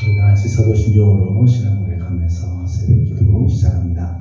우리가 같이 사도신경으로 신앙 고백하면서 새벽 기도 시작합니다.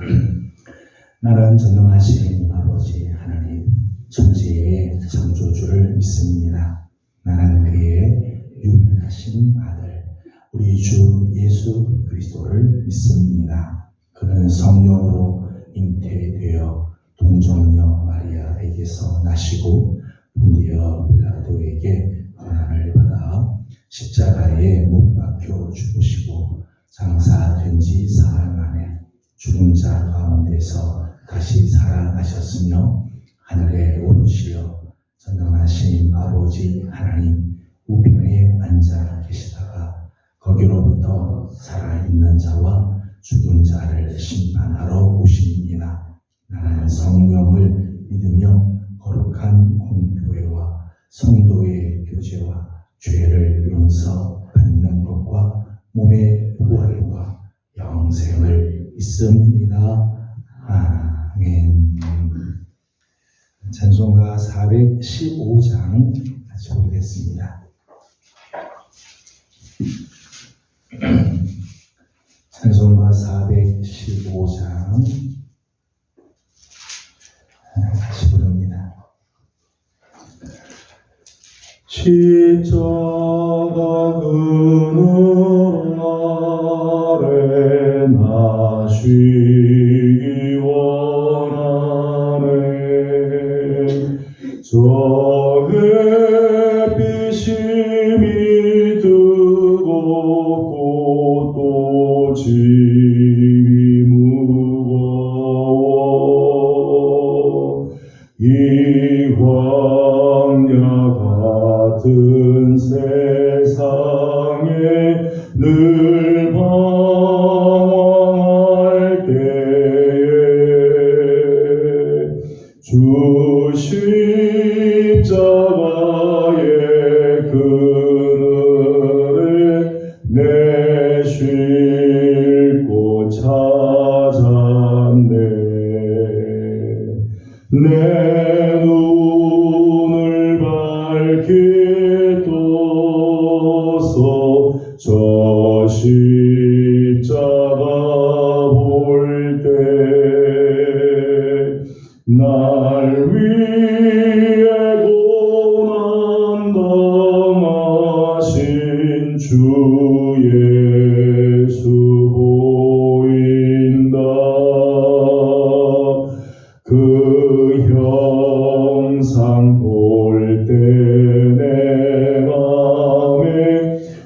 나는 전능하신 아버지 하나님 천지의 창조주를 믿습니다. 나는 그의 유일하신 아들 우리 주 예수 그리스도를 믿습니다. 그는 성령으로 잉태되어 동정녀 마리아에게서 나시고 본디어 빌라도에게 고난을 받아 십자가에 못 박혀 죽으시고 장사된 지 사흘 만에 죽은 자 가운데서 다시 살아나셨으며 하늘에 오르시어 전능하신 아버지 하나님 우편에 앉아 계시다가 거기로부터 살아있는 자와 죽은 자를 심판하러 오십니다. 나는 성령을 믿으며 거룩한 공교회와 성도의 교제와 죄를 용서받는 것과 몸의 부활과 영생을 믿습니다. 아멘. 찬송가 415장 같이 보겠습니다. 찬송가 415장 같이 부릅니다. 십자가 그늘 아래 나 쉬기 원하네. 저 햇빛이 뜨겁고 또 짐이 무거워 이 광야 같은 세상에 늘 방황할 때에 주 십자가의 그늘에 내 쉴 곳 찾았네. 내 눈을 밝게 떠서 저 십자가 볼 때 날 위해 고난 당하신 주 예수 보인다. 그 형상 볼 때 내 맘에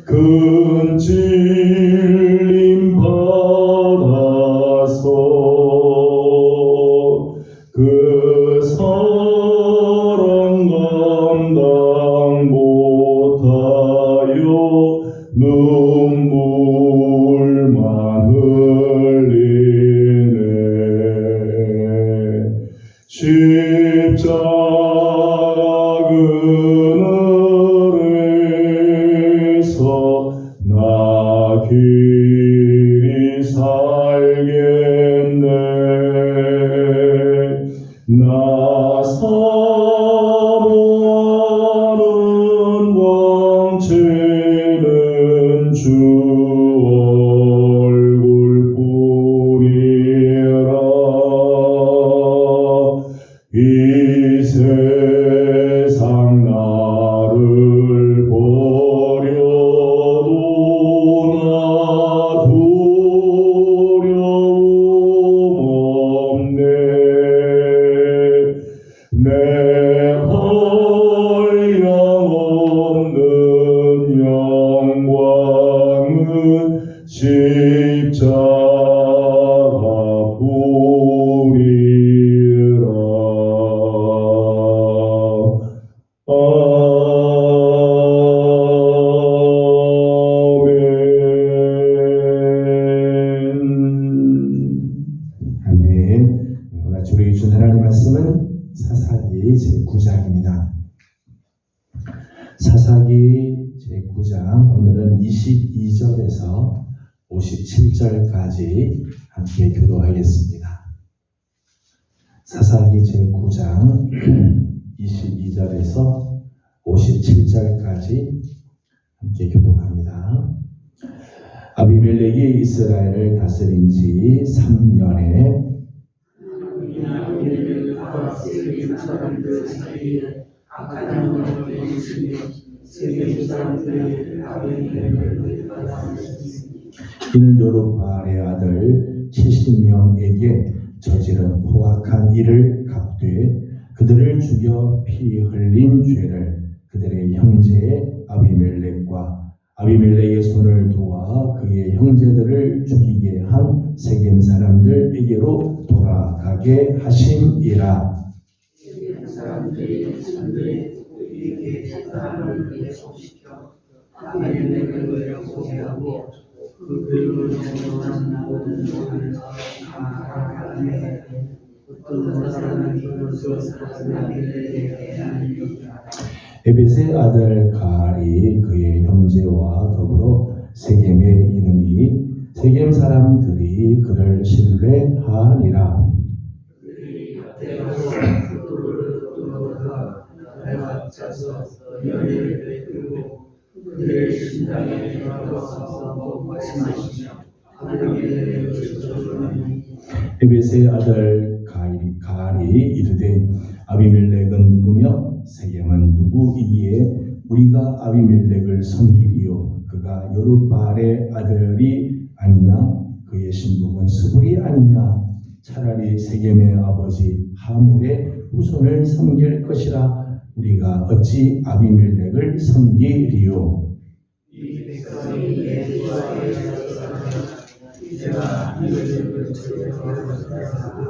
큰 찔림 받아서 그 사랑 감당 못하여 눈물만 흘리네. 십자가 그늘에서 나 길이 살겠네. 나 사모하는 왕체는 주 얼굴 뿐이라. 이 세상 나를 버려도 나 두려움 없네. 내 한량없는 영광은 십자가 뿐이라. 아멘. 오늘 우리 주신 하나님의 말씀은 사사기 제9장입니다. 사사기 제9장 오늘은 22절에서 57절까지 함께 교도하겠습니다. 사사기 제9장 22절에서 57절까지 함께 교독합니다. 아비멜렉이 이스라엘을 다스린 지 3년에 아비멜렉과 세겜 사람들 사이에 악한 영을 있으며 세겜 사람들이 아비멜렉을 받아들였습니다. 이는 여룹바알의 아들 70명에게 저지른 포악한 일을 갚되 그들을 죽여 피 흘린 죄를 그들의 형제 아비멜렉의 손을 도와 그의 형제들을 죽이게 한 세겜 사람들에게로 돌아가게 하심이라. 세겜 사람들이 산들에 그에게 사람을 예속시켜 아비멜렉을 포기하고 그들을 정한 모든 것을 강하게 어떤 사람이 그것을 아비멜렉에게 알리니라. 에벳의 아들 가알이 그의 형제와 더불어 세겜에 이르니 세겜 사람들이 그를 신뢰하니라. 그들이 대가서 그들을 얻어가 배가 짜서 열매를 베풀고 그들의 신당에 들어가서 먹고 마시며 아비멜렉을 저주하니. 에벳의 아들 가알이 이르되 아비멜렉은 누구며 세겜은 누구이기에 우리가 아비멜렉을 섬기리요 그가 여룹바알의 아들이 아니냐 그의 신복은 스불이 아니냐 차라리 세겜의 아버지 하물의 후손을 섬길 것이라 우리가 어찌 아비멜렉을 섬기리요. 이 백성이 예수와에서 이제가 아비멜렉을 저주하고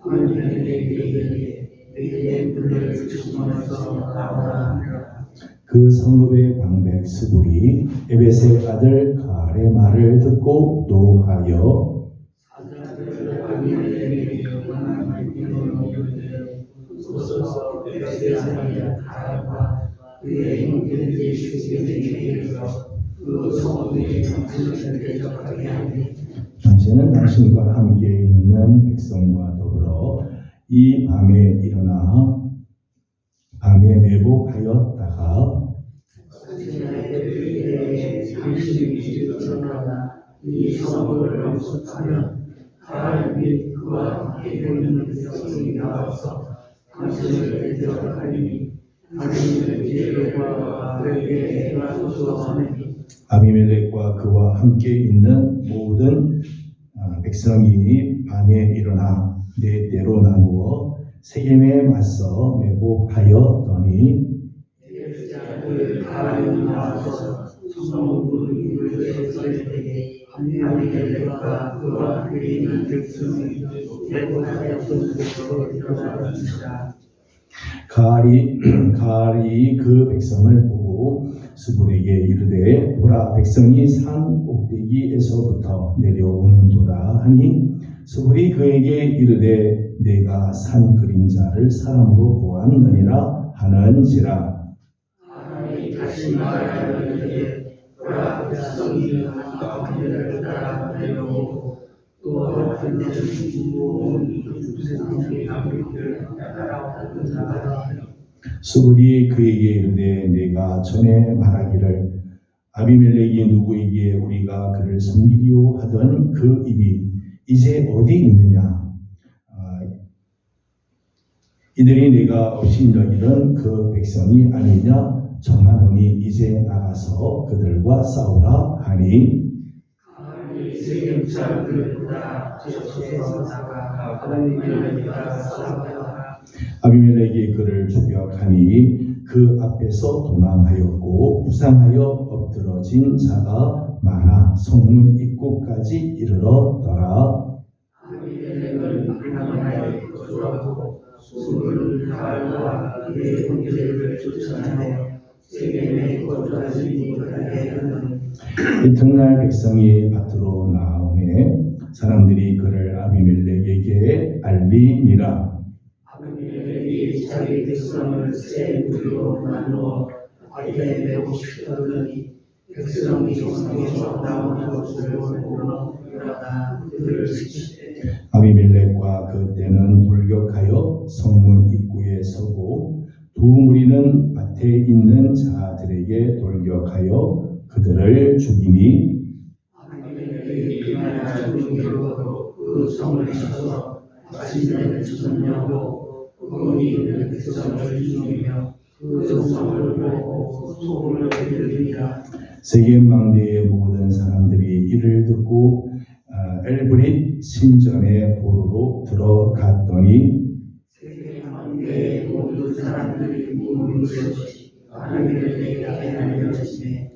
아비멜렉에게 내게 문을 주시면서 나오라 하니라. 그 성읍의 방백 스불이 에벳의 아들 가알의 말을 듣고 노하여 사자들 아비멜렉에게 원하는 이름을 이르되 소서 에벳의 아들 가알과 그의 형제들이 세겜에게 이르러 그 성읍의 당신을 대적하게 하니. 당신은 당신과 함께 있는 백성과 더불어 이 밤에 일어나 밤에 매복하였다가 당신이 일어나 이 성읍을 엄습하면 가알 및 그와 함께 있는 백성이 나와서 당신을 대적하니 당신의 계획과 그에게 행하소서 하니. 아비멜렉과 그와 함께 있는 모든 백성이 밤에 일어나 네 대로 나누어 세겜에 맞서 매복하였더니 예수자를 가알이 나와서 성읍을 이루어 서에게 아비멜렉과 그와 함께 있는 백성이 매복하였던 곳으로 일어나니라. 가알이 그 백성을 보고 스불에게 이르되 보라 백성이 산 꼭대기에서부터 내려오는도다 하니 스불이 그에게 이르되 내가 산 그림자를 사람으로 보았느니라 하는지라. 가알이 다시 말하되 보라 백성이 아비멜렉을 따라 내려오고 또 한 때는 온 백성이 아비멜렉을 따라오는다. 스불이 그에게 이르되 내가 전에 말하기를 아비멜렉이 누구이기에 우리가 그를 섬기리오 하던 그 입이 이제 어디 있느냐. 이들이 내가 없인 여기는 그 백성이 아니냐 청하노니 이제 나가서 그들과 싸우라 하니 세겜 사람들보다 저쪽에서 나가 아비멜렉과 싸우다가 아비멜렉이 그를 추격하니 그 앞에서 도망하였고 부상하여 엎드러진 자가 많아 성문 입구까지 이르렀더라. 아비멜렉은 불만하여 거주하고 스불은 가알과 그의 형제들을 쫓아내어 세겜에 거주하지 못하게 하는. 이튿날 백성이 밭으로 나오매 사람들이 그를 아비멜렉에게 알리니라. 아비멜렉이 자기 백성을 세 무리로 나누어 밭에 매복시켰더니 백성이 성에서 나오는 것을 보고 일어나 그들을 지키되 아비멜렉과 그때는 돌격하여 성문 입구에 서고 두 무리는 밭에 있는 자들에게 돌격하여 그들을 죽이니 정결하고 그 성을 쳐서 마침내 천년하고 거기 있는 백성을 죽이며 그 성을 보고 소금을 들이리라. 세겜 망대의 모든 사람들이 이를 듣고 엘브릿 신전에 보러 들어갔더니 세계 망대의 모든 사람들이 물을 것이 아비멜렉에게 알려지매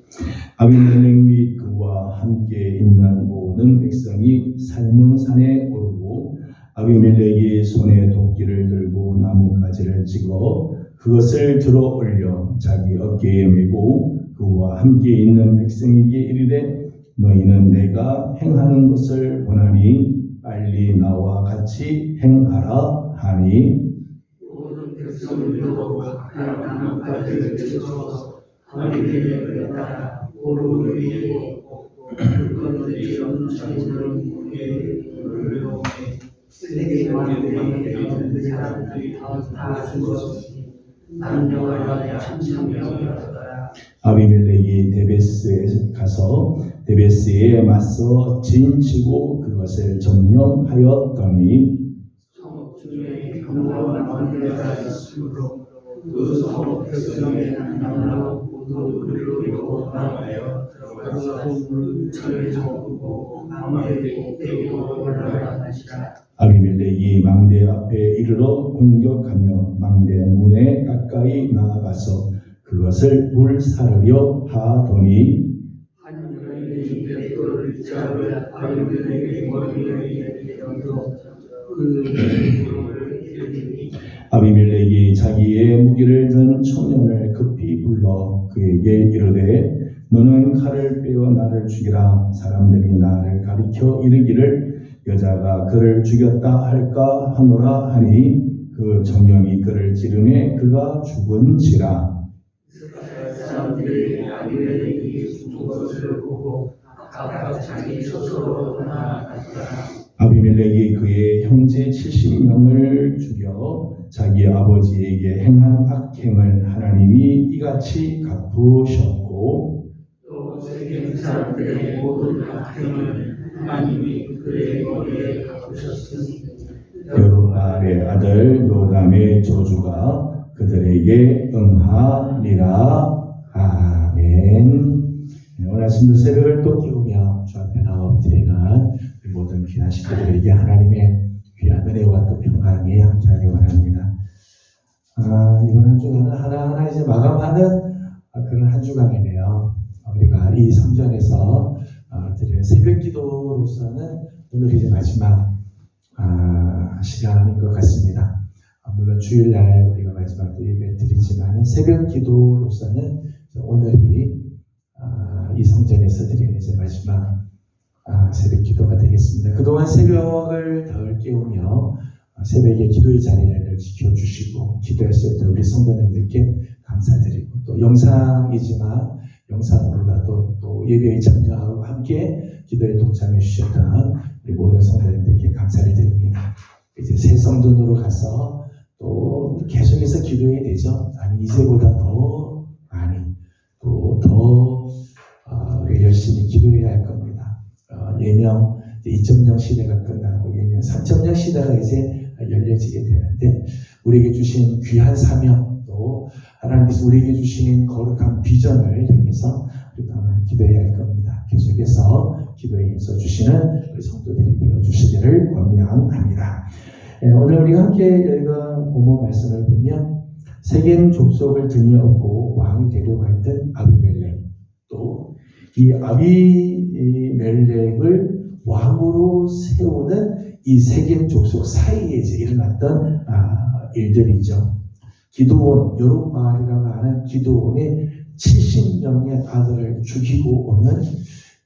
아비멜렉 및 그와 함께 있는 모든 백성이 살문산에 오르고 아비멜렉이 손에 도끼를 들고 나뭇가지를 찍어 그것을 들어 올려 자기 어깨에 메고 그와 함께 있는 백성에게 이르되 너희는 내가 행하는 것을 보나니 빨리 나와 같이 행하라 하니 모든 백성들도 각각 나뭇가지를 찍어서 아비멜렉을 따라 오르고 그것들이 전차들은 물을 오매 세계 만대에 있는 사람들이 다 죽었으니 남녀와 천천명이었더라. 아비멜렉이 데베스에 가서 데베스에 맞서 진치고 그것을 점령하였더니 성읍 중에 평화와 만대가 있으므로 그 성읍 백성의 남녀와 모두 그리로 나가여 들어가서 물을 철에 잡고 망대의 꼭대기로 올라가니라. 아비멜렉이 망대 앞에 이르러 공격하며 망대 문에 가까이 나아가서 그것을 불사르려 하더니 한 여인이 뱃돌을 잡아 아비멜렉의 머리에 던져 그 뱃돌을 일으키니 아비멜렉이 자기의 무기를 든 청년을 급히 불러 그에게 이르되 너는 칼을 빼어 나를 죽이라. 사람들이 나를 가리켜 이르기를 여자가 그를 죽였다 할까 하노라 하니 그 청년이 그를 찌르매 그가 죽은지라. 사람들이 아비멜렉이 죽은 것을 보고 각각 자기 스스로 나아갔더라. 아비멜렉이 그의 형제 70명을 죽여 자기 아버지에게 행한 악행을 하나님이 이같이 갚으셨고 또 세겜 사람들의 모든 악행을 하나님이 그의 머리에 갚으셨으니 여룻바알의 아들 요담의 저주가 그들에게 응하리라. 아멘. 오늘 아침도 새벽을 또 깨우며 주 앞에 나와 엎드리는 우리 모든 귀한 식구들에게 하나님의 귀한 은혜와 또 평강이 함께하기 원합니다. 이번 한 주간은 하나하나 이제 마감하는 그런 한 주간이네요. 우리가 이 성전에서 드리는 새벽 기도로서는 오늘 이제 마지막 시간인 것 같습니다. 물론 주일날 우리가 마지막 예배를 드리지만 새벽 기도로서는 오늘이 이 성전에서 드리는 이제 마지막 새벽 기도가 되겠습니다. 그동안 새벽을 덜 깨우며 새벽에 기도의 자리를 늘 지켜주시고 기도했었던 우리 성도님들께 감사드리고 또 영상이지만 영상으로라도 또 예배에 참여하고 함께 기도에 동참해 주셨던 우리 모든 성도님들께 감사를 드립니다. 이제 새 성전으로 가서 또 계속해서 기도해야 되죠. 아니 이제보다 더 많이 또 더 열심히 기도해야 할 겁니다. 예명 2.0 시대가 끝나고 예명 3.0 시대가 이제 열려지게 되는데 우리에게 주신 귀한 사명 또 하나님께서 우리에게 주신 거룩한 비전을 향해서 우리가 기도해야 할 겁니다. 계속해서 기도에 힘써 주시는 우리 성도들이 되어 주시기를 권면합니다. 오늘 우리가 함께 읽은 본문 말씀을 보면 세겜 족속을 등에 업고 왕이 되려고 했던 아비멜렉 또 이 아비멜렉을 왕으로 세우는 이 세겜 족속 사이에 이제 일어났던 일들이죠. 기드온, 여룻바알이라고 하는 기드온의 70명의 아들을 죽이고 오는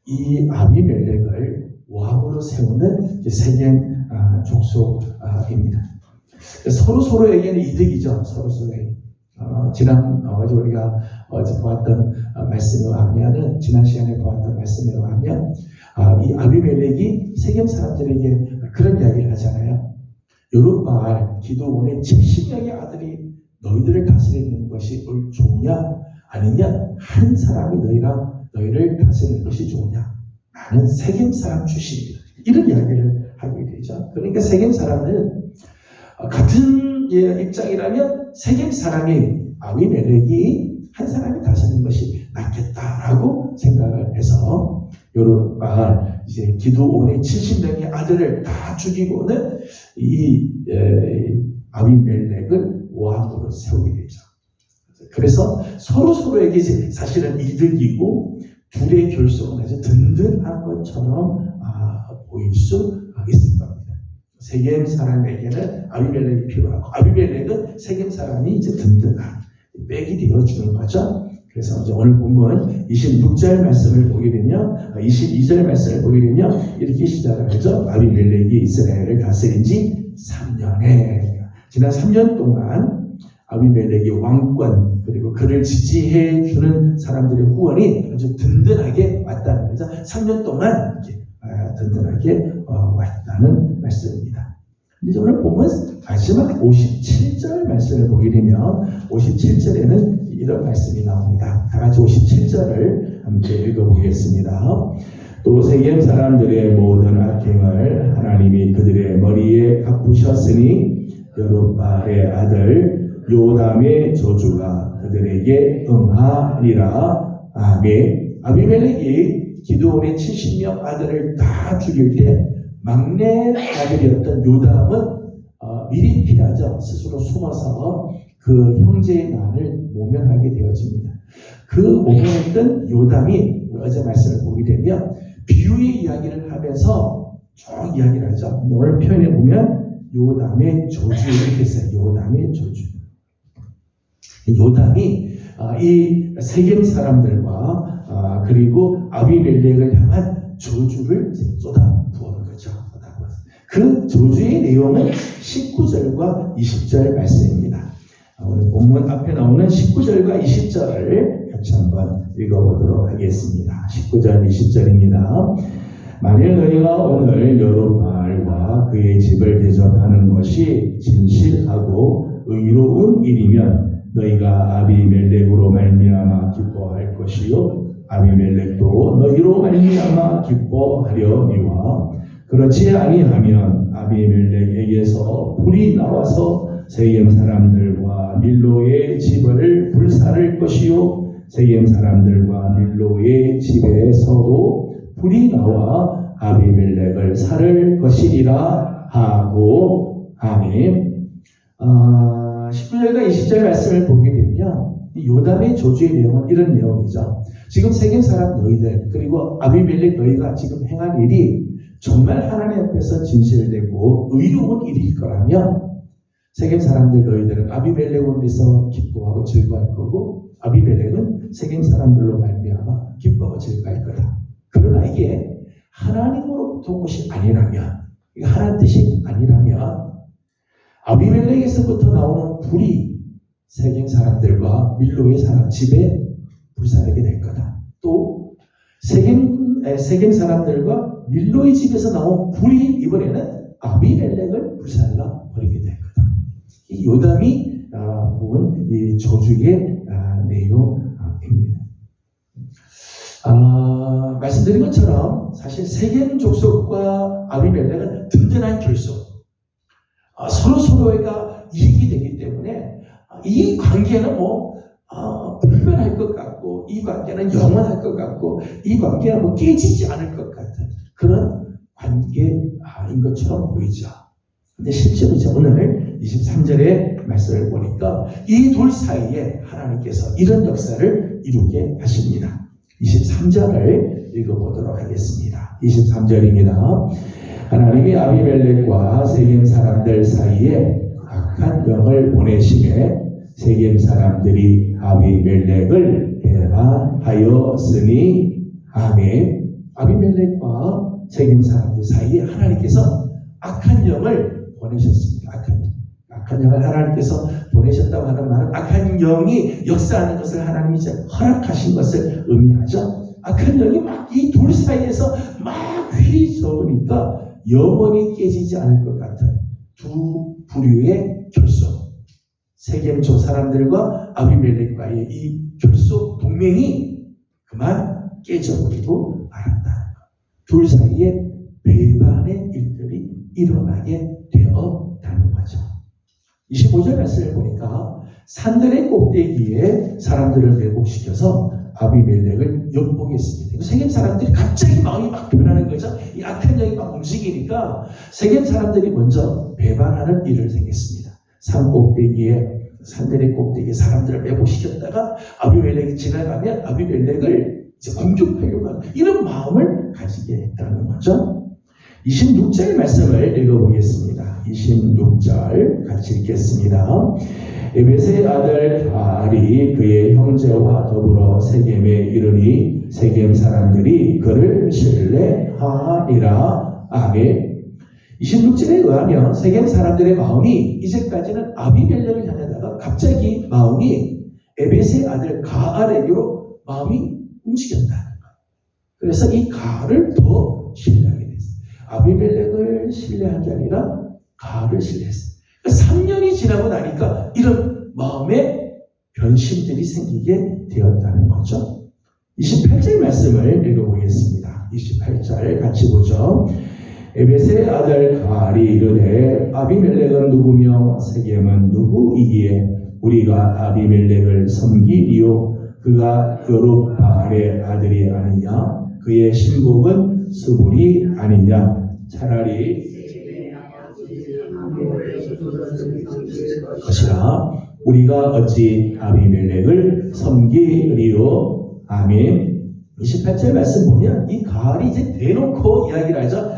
이 아비멜렉을 왕으로 세우는 세겜 족속입니다. 서로에게는 이득이죠. 서로에게. 어제 우리가 어제 보았던 말씀에 의하면 지난 시간에 보았던 말씀에 의하면 이 아비멜렉이 세겜 사람들에게 그런 이야기를 하잖아요. 여룻바알 기드온의 70명의 아들이 너희들을 다스리는 것이 좋으냐 아니냐 한 사람이 너희를 다스리는 것이 좋으냐 나는 세겜 사람 출신이다. 이런 이야기를 하게 되죠. 그러니까 세겜 사람은 같은 입장이라면 세겜 사람이 아비멜렉이 한 사람이 다스리는 것이 낫겠다라고 생각을 해서 여룻바알 이제 기드온의 70명의 아들을 다 죽이고는 이 아비멜렉을 왕으로 세우게 되죠. 그래서 서로에게 사실은 이득이고 둘의 결속은 아주 든든한 것처럼 보일 수 있을 겁니다. 세겜 사람에게는 아비멜렉이 필요하고 아비멜렉은 세겜 사람이 이제 든든한 백이 되어주는 거죠. 그래서 이제 오늘 본문 26절 말씀을 보게 되면 22절 말씀을 보게 되면 이렇게 시작을 하죠. 아비멜렉이 이스라엘을 다스린 지 3년에 지난 3년 동안 아비멜렉의 왕권 그리고 그를 지지해 주는 사람들의 후원이 아주 든든하게 왔다는 거죠. 3년 동안 이렇게 든든하게 왔다는 말씀입니다. 이제 오늘 보면 마지막 57절 말씀을 보게 되면 57절에는 이런 말씀이 나옵니다. 다 같이 57절을 함께 읽어보겠습니다. 또 세겜 사람들의 모든 악행을 하나님이 그들의 머리에 갚으셨으니 여룻바알의 아들 요담의 저주가 그들에게 응하리라. 아멘. 아비멜렉이 기드온의 70명 아들을 다 죽일 때 막내 아들이었던 요담은 미리 피하죠. 스스로 숨어서 그 형제의 난을 모면하게 되어집니다. 그 모면했던 요담이 어제 말씀을 보게 되면 비유의 이야기를 하면서 쭉 이야기를 하죠. 오늘 표현해 보면 요담의 저주 이렇게 써요. 요담의 저주. 요담이 이 세겜 사람들과 그리고 아비멜렉을 향한 저주를 쏟아부은 거죠. 그 저주의 내용은 19절과 20절 말씀입니다. 오늘 본문 앞에 나오는 19절과 20절을 같이 한번 읽어보도록 하겠습니다. 19절, 20절입니다. 만일 너희가 오늘 여룻바알과 그의 집을 대접하는 것이 진실하고 의로운 일이면 너희가 아비멜렉으로 말미암아 기뻐할 것이요 아비멜렉도 너희로 말미암아 기뻐하려니와 그렇지 아니하면 아비멜렉에게서 불이 나와서 세겜 사람들과 밀로의 집을 불사를 것이요 세겜 사람들과 밀로의 집에서도 불이 나와 아비멜렉을 살을 것이리라 하고 아멘. 19절과 20절 말씀을 보게 되면 이 요담의 저주의 내용은 이런 내용이죠. 지금 세겜 사람 너희들 그리고 아비멜렉 너희가 지금 행한 일이 정말 하나님 앞에서 진실되고 의로운 일일 거라면 세겜 사람들 너희들은 아비멜렉으로 인해서 기뻐하고 즐거워할 거고 아비멜렉은 세겜 사람들로 말미암아 기뻐하고 즐거워할 거다. 그러나 이게 하나님으로부터 온 것이 아니라면 이게 하나님 뜻이 아니라면 아비멜렉에서부터 나오는 불이 세겜 사람들과 밀로의 사람 집에 불사르게 될 거다. 또 세겜 사람들과 밀로의 집에서 나온 불이 이번에는 아비멜렉을 불살라 버리게 될 거다. 이 요담이 본 이 저주의 내용입니다. 말씀드린 것처럼 사실 세겜 족속과 아비멜렉은 든든한 결속, 서로가 이익이 되기 때문에 이 관계는 불변할 것 같고 이 관계는 영원할 것 같고 이 관계는 깨지지 않을 것 같은 그런 관계인 것처럼 보이죠. 근데 실제로 이제 오늘 23절의 말씀을 보니까 이 둘 사이에 하나님께서 이런 역사를 이루게 하십니다. 23절을 읽어보도록 하겠습니다. 23절입니다. 하나님이 아비멜렉과 세겜 사람들 사이에 악한 영을 보내심에 세겜 사람들이 아비멜렉을 배반하였으니 아멘. 아비멜렉과 세겜 사람들 사이에 하나님께서 악한 영을 보내셨습니다. 악한 영을 하나님께서 보내셨다고 하는 말은 악한 영이 역사하는 것을 하나님이 이제 허락하신 것을 의미하죠. 악한 영이 막 이 둘 사이에서 막 휘저으니까 영원히 깨지지 않을 것 같은 두 부류의 결속. 세겜 사람들과 아비멜렉과의 이 결속 동맹이 그만 깨져버리고 말았다. 둘 사이에 배반의 일들이 일어나게 되었다는 거죠. 25절 말씀을 보니까 산들의 꼭대기에 사람들을 매복시켜서 아비멜렉을 역복했습니다. 세겜 사람들이 갑자기 마음이 막 변하는 거죠. 이 악한 영이 막 움직이니까 세겜 사람들이 먼저 배반하는 일을 생겼습니다. 산들의 꼭대기에 사람들을 매복시켰다가 아비멜렉이 지나가면 아비멜렉을 이제 공격하려고 하는 이런 마음을 가지게 했다는 거죠. 26절 말씀을 읽어보겠습니다. 26절 같이 읽겠습니다. 에벳의 아들 가알이 그의 형제와 더불어 세겜에 이르니 세겜 사람들이 그를 신뢰하니라. 아멘. 26절에 의하면 세겜 사람들의 마음이 이제까지는 아비멜렉을 향하다가 갑자기 마음이 에벳의 아들 가알에게로 마음이 움직였다는 거예요. 그래서 이 가알을 더 신뢰하게 됐어요. 아비멜렉을 신뢰한 게 아니라 가알을 신뢰했어요. 3년이 지나고 나니까 이런 마음의 변심들이 생기게 되었다는 거죠. 28절 말씀을 읽어보겠습니다. 28절 같이 보죠. 에벳의 아들 가알이 이르되 아비멜렉은 누구며 세겜은 누구이기에 우리가 아비멜렉을 섬기리요 그가 여룹바알의 아들이 아니냐 그의 신복은 스불이 아니냐 차라리 것이라 우리가 어찌 아비멜렉을 섬기리요. 아멘. 28절 말씀 보면 이 가알이 이제 대놓고 이야기를 하죠.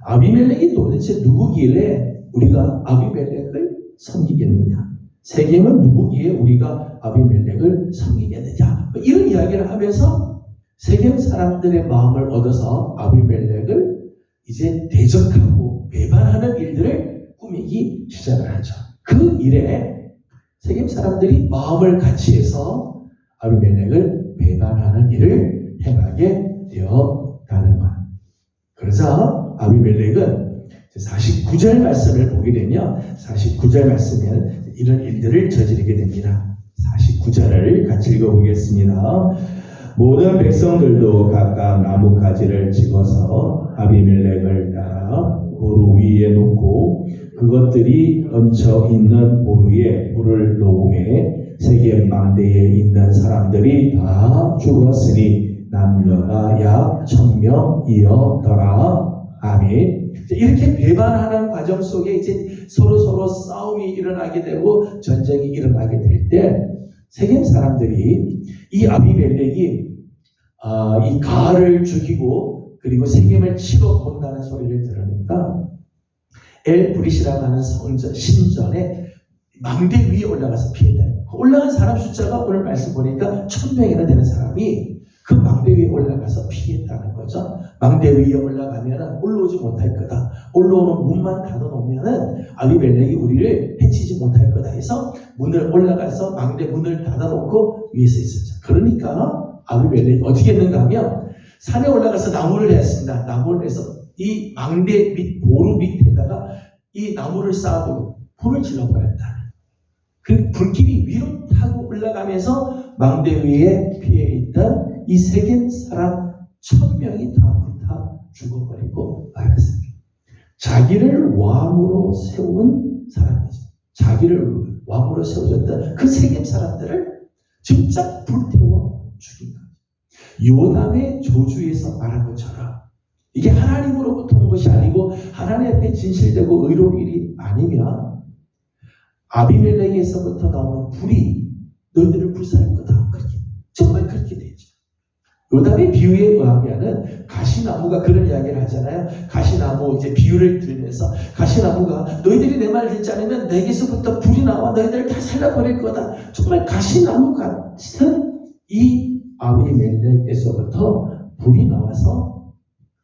아비멜렉이 도대체 누구길래 우리가 아비멜렉을 섬기겠느냐? 세겜은 누구기에 우리가 아비멜렉을 섬기겠느냐? 이런 이야기를 하면서 세겜 사람들의 마음을 얻어서 아비멜렉을 이제 대적하고 배반하는 일들을 꾸미기 시작을 하죠. 그 일에 세겜 사람들이 마음을 같이 해서 아비멜렉을 배반하는 일을 행하게 되었다는 것. 그래서 아비멜렉은 49절 말씀을 보게 되면 49절 말씀은 이런 일들을 저지르게 됩니다. 49절을 같이 읽어보겠습니다. 모든 백성들도 각각 나뭇가지를 찍어서 아비멜렉을 따라 보루 위에 놓고 그것들이 얹혀 있는 보루에 불을 놓음에 세겜 망대에 있는 사람들이 다 죽었으니 남녀가 약 1000명이었더라. 아멘. 이렇게 배반하는 과정 속에 이제 서로 싸움이 일어나게 되고 전쟁이 일어나게 될 때 세겜 사람들이 이 아비멜렉이 이 가알을 죽이고 그리고 세겜을 치러 온다는 소리를 들으니까 엘브릿이라고 하는 신전에 망대 위에 올라가서 피했다. 올라간 사람 숫자가 오늘 말씀 보니까 1000명이나 되는 사람이 그 망대 위에 올라가서 피했다는 거죠. 망대 위에 올라가면 올라오지 못할 거다. 올라오는 문만 닫아놓으면 아비멜렉이 우리를 해치지 못할 거다 해서 문을 올라가서 망대 문을 닫아놓고 위에서 있었죠. 그러니까 아비멜렉이 어떻게 했는가 하면 산에 올라가서 나무를 했습니다. 나무를 해서 이 망대 밑 보루 밑에다가 이 나무를 쌓아두고 불을 질러버렸다. 그 불길이 위로 타고 올라가면서 망대 위에 피해 있던 이 세겜 사람 1000명이 다 불타 죽어버리고 말았습니다. 자기를 왕으로 세운 사람이죠. 자기를 왕으로 세워줬던 그 세겜 사람들을 진짜 불태워 죽인 거죠. 요담의 저주에서 말한 것처럼 이게 하나님으로부터 온 것이 아니고 하나님 앞에 진실되고 의로운 일이 아니면 아비멜렉에서부터 나오는 불이 너희들을 불살할 거다. 그렇게 정말 그렇게 되죠. 요담의 비유에 의하면은 가시나무가 그런 이야기를 하잖아요. 가시나무 이제 비유를 들면서 가시나무가 너희들이 내 말을 듣지 않으면 내게서부터 불이 나와 너희들을 다 살려버릴 거다. 정말 가시나무 같은 이 아비멜렉에서부터 불이 나와서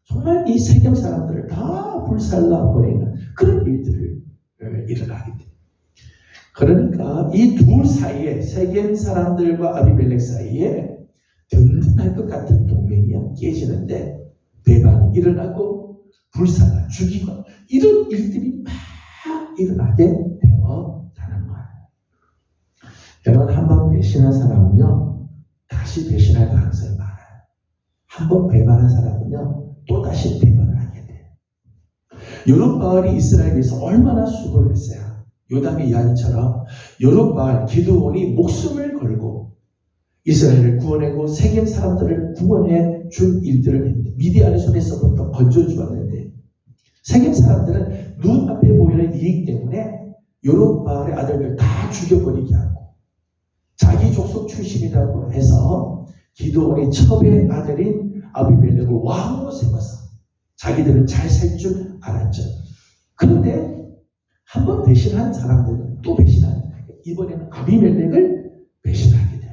정말 이 세겜 사람들을 다 불살라버리는 그런 일들을 일어나게 돼요. 그러니까 이 둘 사이에 세겜 사람들과 아비멜렉 사이에 든든할 것 같은 동맹이 깨지는데 배반이 일어나고 불사가 죽이고 이런 일들이 막 일어나게 되었다는 거예요. 여러분 한번 배신한 사람은요 다시 배신할 가능성이 많아요. 한번 배반한 사람은요 또다시 배반을 하게 돼요. 여룹바알이 이스라엘에 위해서 얼마나 수고를 했어요. 요담의 이야기처럼 여룹바알, 기드온이 목숨을 걸고 이스라엘을 구원하고 세겜 사람들을 구원해 준 일들을 했는데, 미디안의 손에서부터 건져주었는데, 세겜 사람들은 눈앞에 보이는 이익 때문에 여룹바알의 아들들 다 죽여버리게 하고, 자기 족속 출신이라고 해서 기드온의 첩의 아들인 아비멜렉을 왕으로 세워서 자기들은 잘 살 줄 알았죠. 그런데 한번 배신한 사람들은 또 배신하는 거예요. 이번에는 아비멜렉을 배신하게 돼요.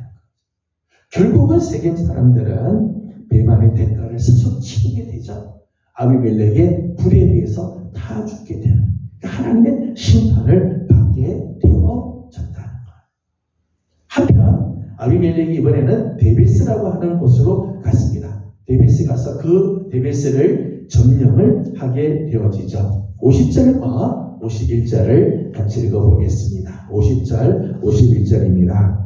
결국은 세겜 사람들은 배반의 대가를 스스로 치르게 되죠. 아비멜렉의 불에 의해서 다 죽게 되는, 하나님의 심판을 받게 되어졌다는 거예요. 한편 아비멜렉이 이번에는 데베스라고 하는 곳으로 갔습니다. 데베스에 가서 그 데베스를 점령을 하게 되어지죠. 50절과 51절을 같이 읽어보겠습니다. 50절, 51절입니다.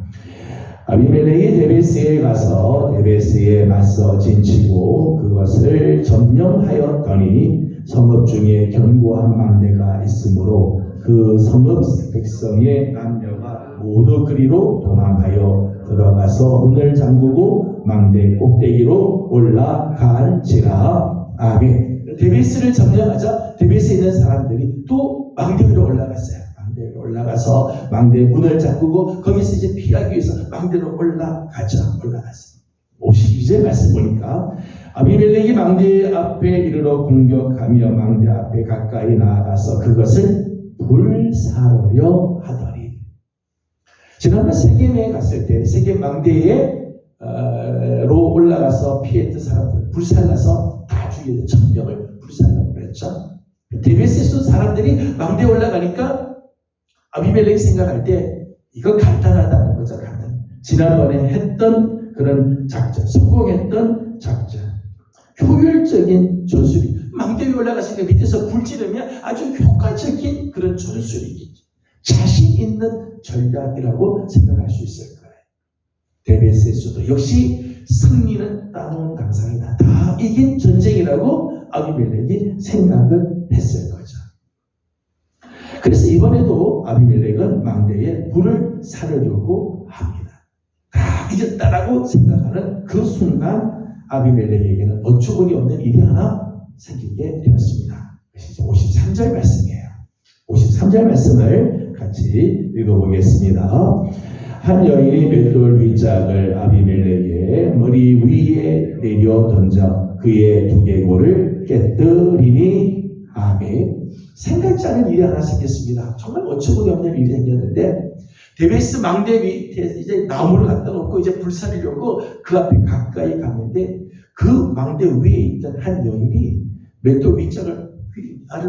아비멜렉이 데베스에 가서 데베스에 맞서 진치고 그것을 점령하였더니 성읍 중에 견고한 망대가 있으므로 그 성읍 백성의 남녀가 모두 그리로 도망하여 들어가서 문을 잠그고 망대 꼭대기로 올라간지라. 아멘. 데베스를 점령하자 데베스에 있는 사람들이 또 망대 위로 올라갔어요. 망대 위로 올라가서 망대 문을 잠그고 거기서 이제 피하기 위해서 망대로 올라갔어요. 52절 말씀 보니까 아비멜렉이 망대 앞에 이르러 공격하며 망대 앞에 가까이 나아가서 그것을 불사르려 하더니, 지난번 세겜에 갔을 때 세겜 망대에 로 올라가서 피했던 사람들 불살라서 다 죽이는 천명을 불살라고 그랬죠. 데베스에서 사람들이 망대에 올라가니까 아비멜렉이 생각할 때 이거 간단하다는 거죠. 간단. 지난번에 했던 그런 작전, 성공했던 작전, 효율적인 전술이, 망대 위에 올라갔으니까 밑에서 불 지르면 아주 효과적인 그런 전술이겠죠. 자신 있는 전략이라고 생각할 수 있을 거예요. 데베스에서도 역시 승리는 따놓은 당상이다. 다 이긴 전쟁이라고 아비멜렉이 생각을 했을 거죠. 그래서 이번에도 아비멜렉은 망대에 불을 사르려고 합니다. 다 이겼다라고 생각하는 그 순간 아비멜렉에게는 어처구니 없는 일이 하나 생기게 되었습니다. 53절 말씀이에요. 53절 말씀을 같이 읽어보겠습니다. 한 여인이 맷돌 윗짝을 아비멜렉의 머리 위에 내려 던져 그의 두개골을 깨뜨리니. 아멘. 생각지 않은 일이 하나 생겼습니다. 정말 어처구니 없는 일이 생겼는데, 데베스 망대 밑에 이제 나무를 갖다 놓고 이제 불사르려고 그 앞에 가까이 갔는데, 그 망대 위에 있던 한 여인이 맷돌 윗짝을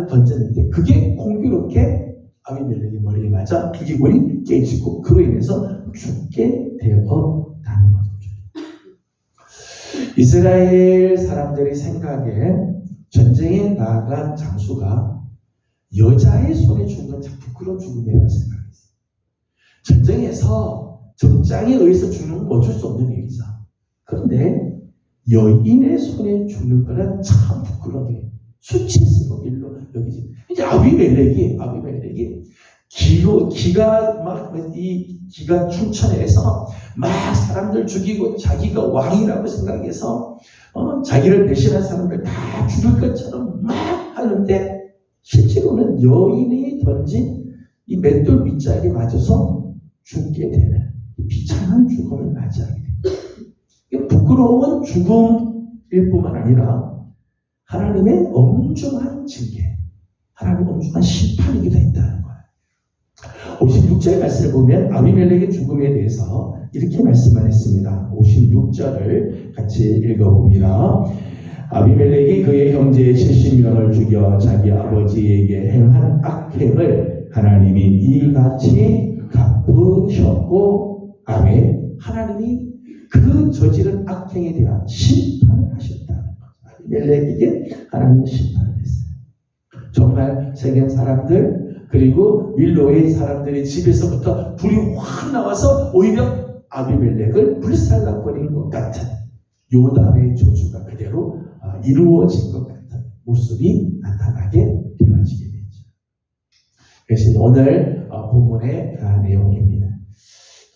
던졌는데 그게 공교롭게 아비멜렉의 머리에 맞아 두개골이 깨지고 그로 인해서 죽게 되었다는 거죠. 이스라엘 사람들의 생각에 전쟁에 나아간 장수가 여자의 손에 죽는 건 참 부끄러운 죽음이라고 생각했어요. 전쟁에서 적장에 의해서 죽는 건 어쩔 수 없는 일이죠. 그런데 여인의 손에 죽는 거는 참 부끄러운 일, 수치스러운 일로 여기지. 이제 아비멜렉이 기가 충천해서 막 사람들 죽이고 자기가 왕이라고 생각해서 자기를 배신한 사람들 다 죽을 것처럼 막 하는데, 실제로는 여인이 던진 이 맷돌 윗짝에 맞아서 죽게 되는 비참한 죽음을 맞이하게 됩니다. 부끄러운 죽음일 뿐만 아니라 하나님의 엄중한 징계, 하나님의 엄중한 심판이기도 했다는 거예요. 56절 말씀을 보면 아비멜렉의 죽음에 대해서 이렇게 말씀을 했습니다. 56절을 같이 읽어봅니다. 아비멜렉이 그의 형제 70명을 죽여 자기 아버지에게 행한 악행을 하나님이 이같이 갚으셨고, 아멘. 하나님이 그 저지른 악행에 대한 심판을 하셨다는 거죠. 아비멜렉에게 하나님이 심판을 했어요. 정말 세겜 사람들 그리고 밀로의 사람들의 집에서부터 불이 확 나와서 오히려 아비멜렉을 불살라버린 것 같은 요담의 저주가 그대로 이루어진 것 같은 모습이 나타나게 되어지게 되죠. 그것이 오늘 본문의 내용입니다.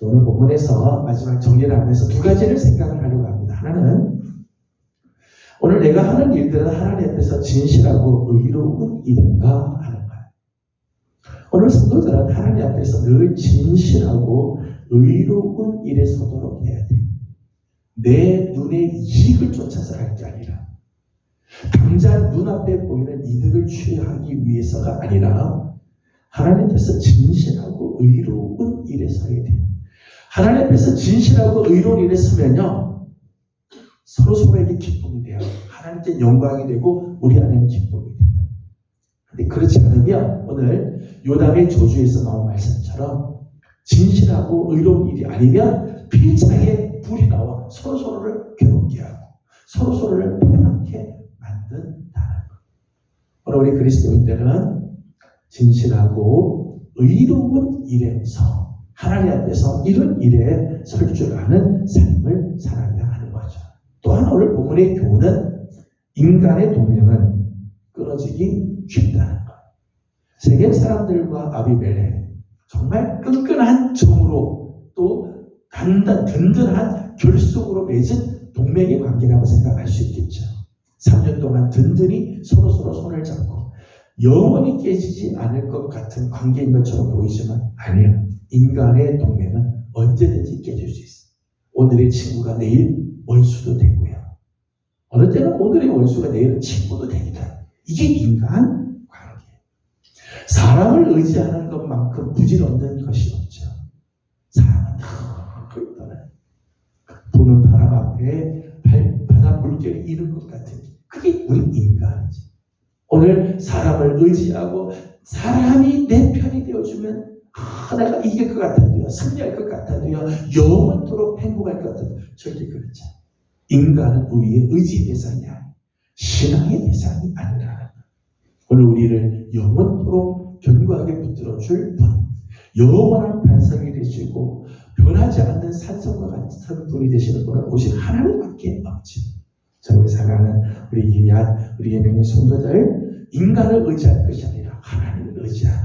오늘 본문에서 마지막 정리를 하면서 두 가지를 생각을 하려고 합니다. 하나는 오늘 내가 하는 일들은 하나님 앞에서 진실하고 의로운 일인가 하는 거예요. 오늘 성도들은 하나님 앞에서 늘 진실하고 의로운 일에 서도록 해야 돼요. 내 눈의 이익을 쫓아서 할 게 아니라 당장 눈앞에 보이는 이득을 취하기 위해서가 아니라 하나님 앞에서 진실하고 의로운 일에 서야 돼요. 하나님 앞에서 진실하고 의로운 일에 서면요 서로에게 기쁨이 돼요. 하나님께 영광이 되고 우리 안에는 기쁨이 돼요. 근데 그렇지 않으면 오늘 요담의 저주에서 나온 말씀처럼 진실하고 의로운 일이 아니면 필창에 불이 나와 서로를 괴롭게 하고 서로를 패망케 만든다는 것. 오늘 우리 그리스도인들은 진실하고 의로운 일에서 하나님 앞에서 이런 일에 설 줄 아는 삶을 살아야 하는 거죠. 또한 오늘 본문의 교훈은 인간의 동맹은 끊어지기 쉽다는 것. 세겜 사람들과 아비멜렉 정말 끈끈한 정으로 또 든든한 결속으로 맺은 동맹의 관계라고 생각할 수 있겠죠. 3년 동안 든든히 서로 손을 잡고 영원히 깨지지 않을 것 같은 관계인 것처럼 보이지만 아니요. 인간의 동맹은 언제든지 깨질 수 있어요. 오늘의 친구가 내일 원수도 되고요. 어느 때는 오늘의 원수가 내일은 친구도 되기도 해요. 이게 인간 관계예요. 사람을 의지하는 것만큼 부질없는 것이 없죠. 사람은 다 있잖아요. 부는 바람 앞에 바다 물결이 이는 것 같은 그게 우리 인간이죠. 오늘 사람을 의지하고 사람이 내 편이 되어주면 내가 이길 것 같아도요, 승리할 것 같아도요, 영원토록 행복할 것 같아도 절대 그렇지 않아요. 인간은 우리의 의지 대상이 아니에요. 신앙의 대상이 아니라 오늘 우리를 영원토록 견고하게 붙들어줄 분, 영원한 반석이 되시고 변하지 않는 산성과 같은 분이 되시는 분은 오직 하나님밖에 없지. 자, 우리 사랑하는 우리 귀한 우리 예명의 성도들, 인간을 의지할 것이 아니라 하나님을 의지하는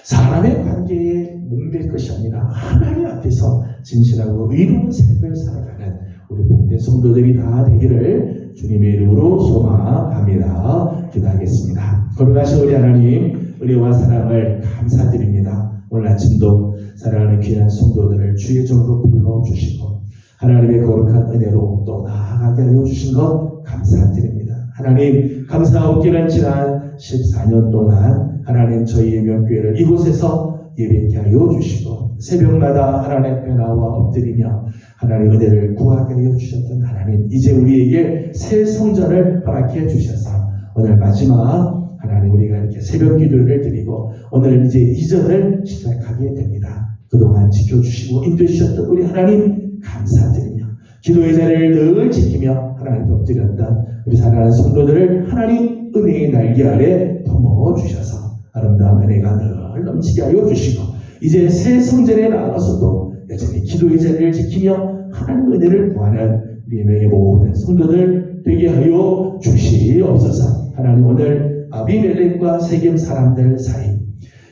사람의 관계에 목맬 것이 아니라 하나님 앞에서 진실하고 의로운 삶을 살아가는 우리 복된 성도들이 다 되기를 주님의 이름으로 소망합니다. 기도하겠습니다. 거룩하신 우리 하나님, 우리와 사랑을 감사드립니다. 오늘 아침도 사랑하는 귀한 성도들을 주의 종으로 불러주시고 하나님의 거룩한 은혜로 또 나아가게 하여 주신 것 감사드립니다. 하나님 감사하옵기는 지난 14년 동안 하나님 저희 예명교회를 이곳에서 예배케 하여 주시고 새벽마다 하나님 앞에 나와 엎드리며 하나님 은혜를 구하게 하여 주셨던 하나님, 이제 우리에게 새 성전을 허락해 주셔서 오늘 마지막 하나님 우리가 이렇게 새벽 기도를 드리고 오늘 이제 이전을 시작하게 됩니다. 그동안 지켜주시고 인도해주셨던 우리 하나님 감사드리며 기도의 자리를 늘 지키며 하나님 엎드렸던 우리 사랑하는 성도들을 하나님 은혜의 날개 아래 품어주셔서 아름다운 은혜가 늘 넘치게 하여 주시고 이제 새 성전에 나가서도 여전히 기도의 자리를 지키며 하나님 은혜를 구하는 우리 명의 모든 성도들 되게 하여 주시옵소서. 하나님 오늘 아비멜렉과 세겜 사람들 사이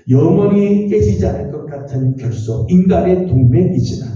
영원히 깨지지 않을 것 같은 결속, 인간의 동맹이지만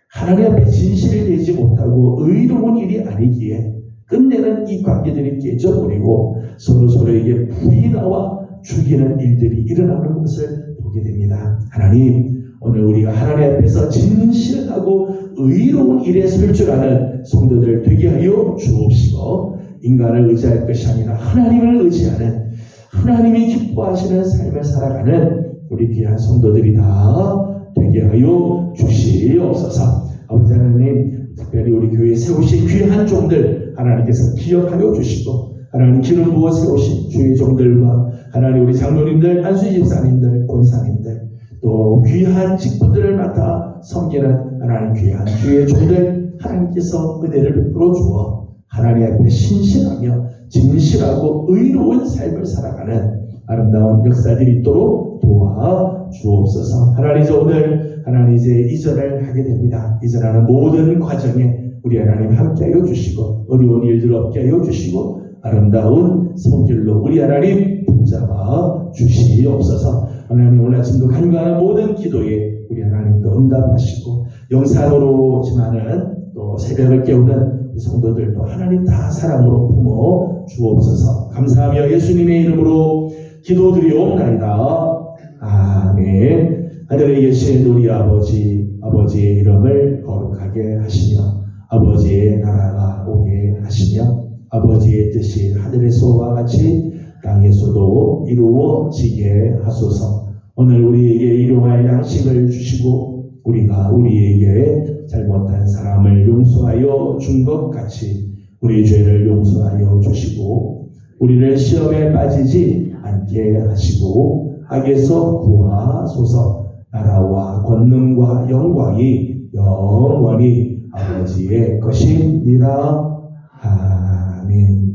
하나님 앞에 진실을 내지 못하고 의로운 일이 아니기에 끝내는 이 관계들이 깨져버리고 서로에게 불이 나와 죽이는 일들이 일어나는 것을 보게 됩니다. 하나님, 오늘 우리가 하나님 앞에서 진실하고 의로운 일에 설 줄 아는 성도들 되게 하여 주옵시고 인간을 의지할 것이 아니라 하나님을 의지하는 하나님이 기뻐하시는 삶을 살아가는 우리 귀한 성도들이 다 되게 하여 주시옵소서. 아버지 하나님, 특별히 우리 교회에 세우신 귀한 종들 하나님께서 기억하여 주시고 하나님 기름 부어 세우신 주의 종들과 하나님 우리 장로님들, 안수 집사님들, 권사님들 또 귀한 직분들을 맡아 섬기는 하나님 귀한 주의 종들 하나님께서 은혜를 베풀어 주어 하나님 앞에 신실하며 진실하고 의로운 삶을 살아가는 아름다운 역사들이 있도록 도와 주옵소서. 하나님 이제 오늘 하나님 이제 이전을 하게 됩니다. 이전하는 모든 과정에 우리 하나님 함께하여 주시고 어려운 일들 없게 하여 주시고 아름다운 손길로 우리 하나님 붙잡아 주시옵소서. 하나님 오늘 아침도 간구하는 모든 기도에 우리 하나님도 응답하시고 영상으로지만은 또 새벽을 깨우는 우리 성도들도 하나님 다 사랑으로 품어 주옵소서. 감사하며 예수님의 이름으로 기도드리옵나이다. 아멘. 하늘에 계신 우리 아버지의 이름을 거룩하게 하시며 아버지의 나라가 오게 하시며 아버지의 뜻이 하늘에서와 같이 땅에서도 이루어지게 하소서. 오늘 우리에게 일용할 양식을 주시고 우리가 우리에게 잘못한 사람을 용서하여 준 것 같이 우리 죄를 용서하여 주시고 우리를 시험에 빠지지 않게 하시고 악에서 구하소서. 나라와 권능과 영광이 영원히 아버지의 것입니다. 아멘.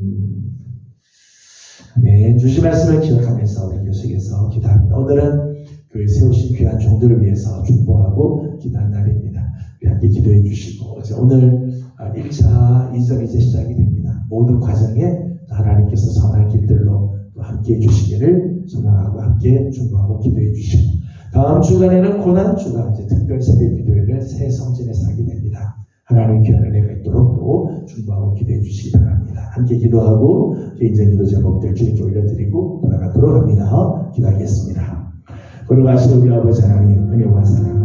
아멘. 주신 말씀을 기억하면서 우리 계속해서 기도합니다. 오늘은 교회 세우신 귀한 종들을 위해서 축복하고 기도한 날입니다. 우리 함께 기도해 주시고 오늘 1차 2점 이제 시작이 됩니다. 모든 과정에 하나님께서 선한 길들로 또 함께 해주시기를 소망하고 함께 축복하고 기도해 주시고 다음 주간에는 고난주가 이제 특별 새벽 기도회를 새 성전에서 하게 됩니다. 하나님 귀한 은혜가 있도록 또 축복하고 기도해 주시기 바랍니다. 함께 기도하고 개인적 기도 제목들 주님께 올려드리고 돌아가도록 합니다. 기도하겠습니다. 걸어가신 우리 아버지 하나님 은혜와 사랑